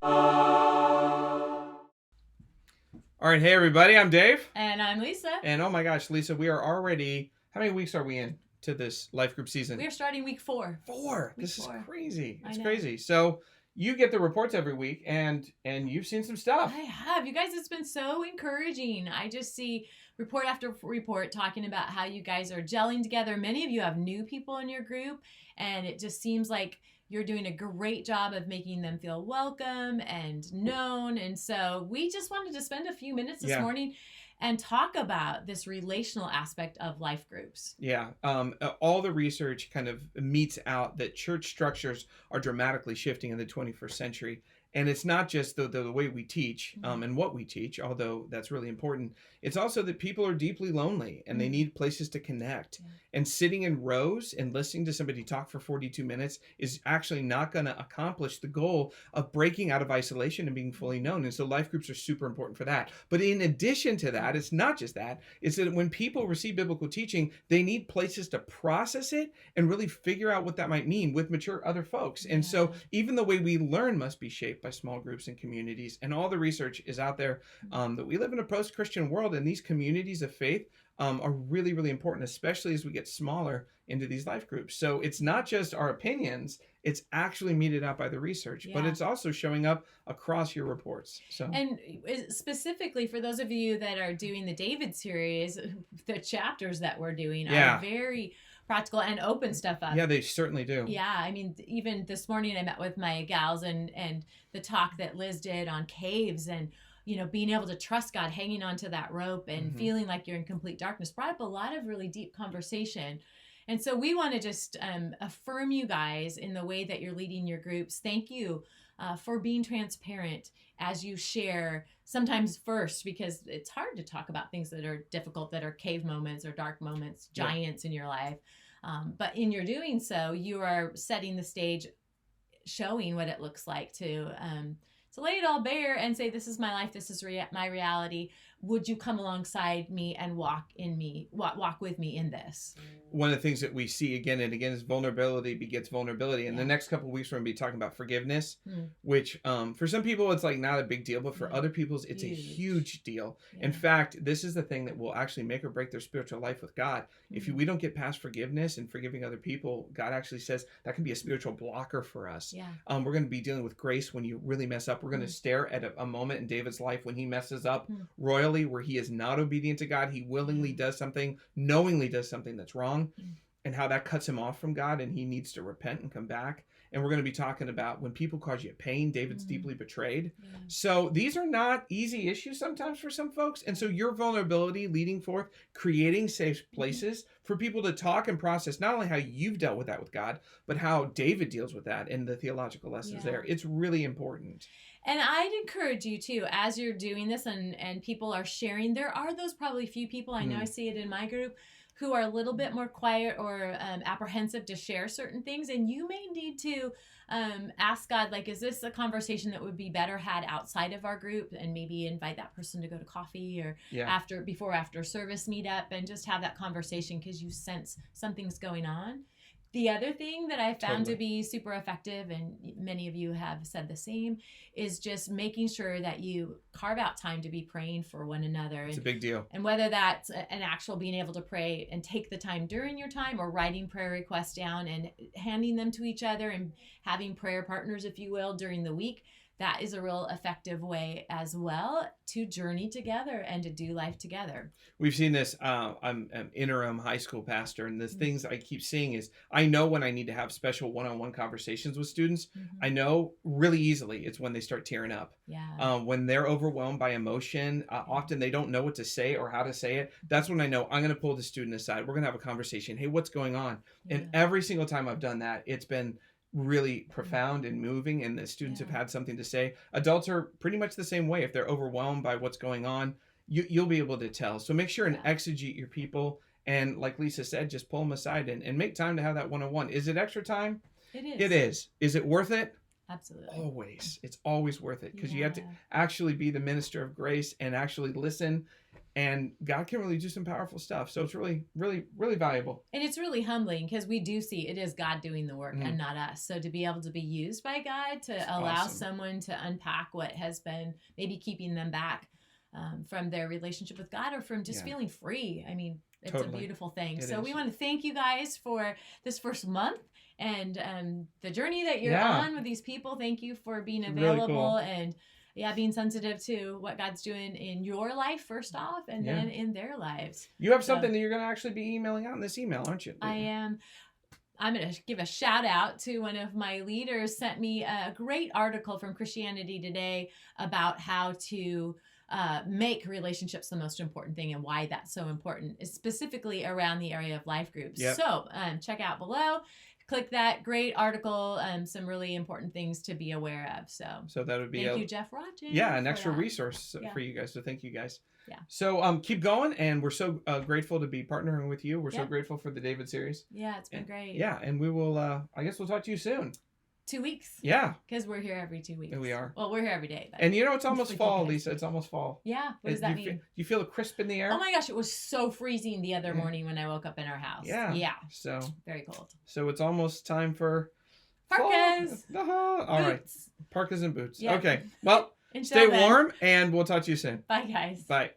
All right, hey everybody, I'm Dave. And I'm Lisa. And oh my gosh, Lisa, we are already, how many weeks are we in to this life group season? We are starting week 4. This is crazy. I It's know. crazy. So you get the reports every week and you've seen some stuff. I have. You guys, it's been so encouraging. I just see report after report talking about how you guys are gelling together. Many of you have new people in your group, and it just seems like you're doing a great job of making them feel welcome and known. And so we just wanted to spend a few minutes this morning and talk about this relational aspect of life groups. Yeah. All the research kind of meets out that church structures are dramatically shifting in the 21st century. And it's not just the way we teach and what we teach, although that's really important. It's also that people are deeply lonely and they need places to connect. And sitting in rows and listening to somebody talk for 42 minutes is actually not going to accomplish the goal of breaking out of isolation and being fully known. And so life groups are super important for that. But in addition to that, it's not just that. It's that when people receive biblical teaching, they need places to process it and really figure out what that might mean with mature other folks. And so even the way we learn must be shaped by small groups and communities. And all the research is out there that we live in a post-Christian world, and these communities of faith are really, really important, especially as we get smaller into these life groups. So it's not just our opinions, it's actually meted out by the research, but it's also showing up across your reports. So, and specifically for those of you that are doing the David series, the chapters that we're doing are very practical and open stuff up. Yeah, they certainly do. Yeah, I mean, even this morning I met with my gals and the talk that Liz did on caves and being able to trust God, hanging onto that rope and feeling like you're in complete darkness brought up a lot of really deep conversation. And so we want to just affirm you guys in the way that you're leading your groups. Thank you for being transparent as you share, sometimes first, because it's hard to talk about things that are difficult, that are cave moments or dark moments, giants in your life. But in your doing so, you are setting the stage, showing what it looks like to lay it all bare and say, this is my life, this is my reality. Would you come alongside me and walk with me in this? One of the things that we see again and again is vulnerability begets vulnerability. And the next couple of weeks, we're going to be talking about forgiveness, which for some people, it's like not a big deal, but for other people, it's a huge deal. In fact, this is the thing that will actually make or break their spiritual life with God. If we don't get past forgiveness and forgiving other people, God actually says that can be a spiritual blocker for us. We're going to be dealing with grace when you really mess up. We're going to stare at a moment in David's life when he messes up royally, where he is not obedient to God. He willingly does something, knowingly does something that's wrong, and how that cuts him off from God, and he needs to repent and come back. And we're going to be talking about when people cause you pain, David's deeply betrayed. So these are not easy issues sometimes for some folks. And so your vulnerability leading forth, creating safe places for people to talk and process not only how you've dealt with that with God, but how David deals with that and the theological lessons there. It's really important. And I'd encourage you too, as you're doing this and people are sharing, there are those probably few people, I know I see it in my group, who are a little bit more quiet or apprehensive to share certain things. And you may need to ask God, like, is this a conversation that would be better had outside of our group? And maybe invite that person to go to coffee or after service meetup and just have that conversation because you sense something's going on. The other thing that I found to be super effective, and many of you have said the same, is just making sure that you carve out time to be praying for one another. It's a big deal. And whether that's an actual being able to pray and take the time during your time, or writing prayer requests down and handing them to each other and having prayer partners, if you will, during the week. That is a real effective way as well to journey together and to do life together. We've seen this. I'm an interim high school pastor, and the things I keep seeing is I know when I need to have special one-on-one conversations with students. I know really easily it's when they start tearing up. When they're overwhelmed by emotion, often they don't know what to say or how to say it. That's when I know I'm going to pull the student aside. We're going to have a conversation. Hey, what's going on? And every single time I've done that, it's been really profound and moving, and the students have had something to say. Adults are pretty much the same way. If they're overwhelmed by what's going on, you'll be able to tell. So make sure and exegete your people, and like Lisa said, just pull them aside and make time to have that one-on-one. Is it extra time? It is. It is. Is it worth it? Absolutely. Always. It's always worth it because you have to Yeah. actually be the minister of grace and actually listen, and God can really do some powerful stuff. So it's really, really, really valuable. And it's really humbling because we do see it is God doing the work Mm. and not us. So to be able to be used by God to It's allow awesome. someone to unpack what has been maybe keeping them back from their relationship with God or from just Yeah. feeling free. I mean, it's Totally. a beautiful thing. It So is. we want to thank you guys for this first month and the journey that you're Yeah. on with these people. Thank you for being It's really available cool. and being sensitive to what God's doing in your life first off and Yeah. then in their lives. You have So- something that you're going to actually be emailing out in this email, aren't you? I am. I'm going to give a shout out to one of my leaders sent me a great article from Christianity Today about how to make relationships the most important thing and why that's so important, specifically around the area of life groups. Yep. So check out below. Click that great article. Some really important things to be aware of. So that would be thank you, Jeff Rodgers. an for extra that. resource Yeah. for you guys. So thank you guys. Yeah. So keep going, and we're so grateful to be partnering with you. We're so Yeah. grateful for the David series. Yeah, it's been great. Yeah, and we will. I guess we'll talk to you soon. 2 weeks. Yeah, Because we're here every 2 weeks. we are. Well, we're here every day. But And you know it's almost We fall, guys. Lisa. It's almost fall. yeah. What does Do that you mean? Do you feel a crisp in the air? Oh my gosh, it was so freezing the other Yeah. morning when I woke up in our house. Yeah. Yeah. So Very cold. it's almost time for Parkas. fall. All right, Boots. parkas and boots. Yeah. Okay. Well, Until stay then, warm, and we'll talk to you soon. Bye, guys. Bye.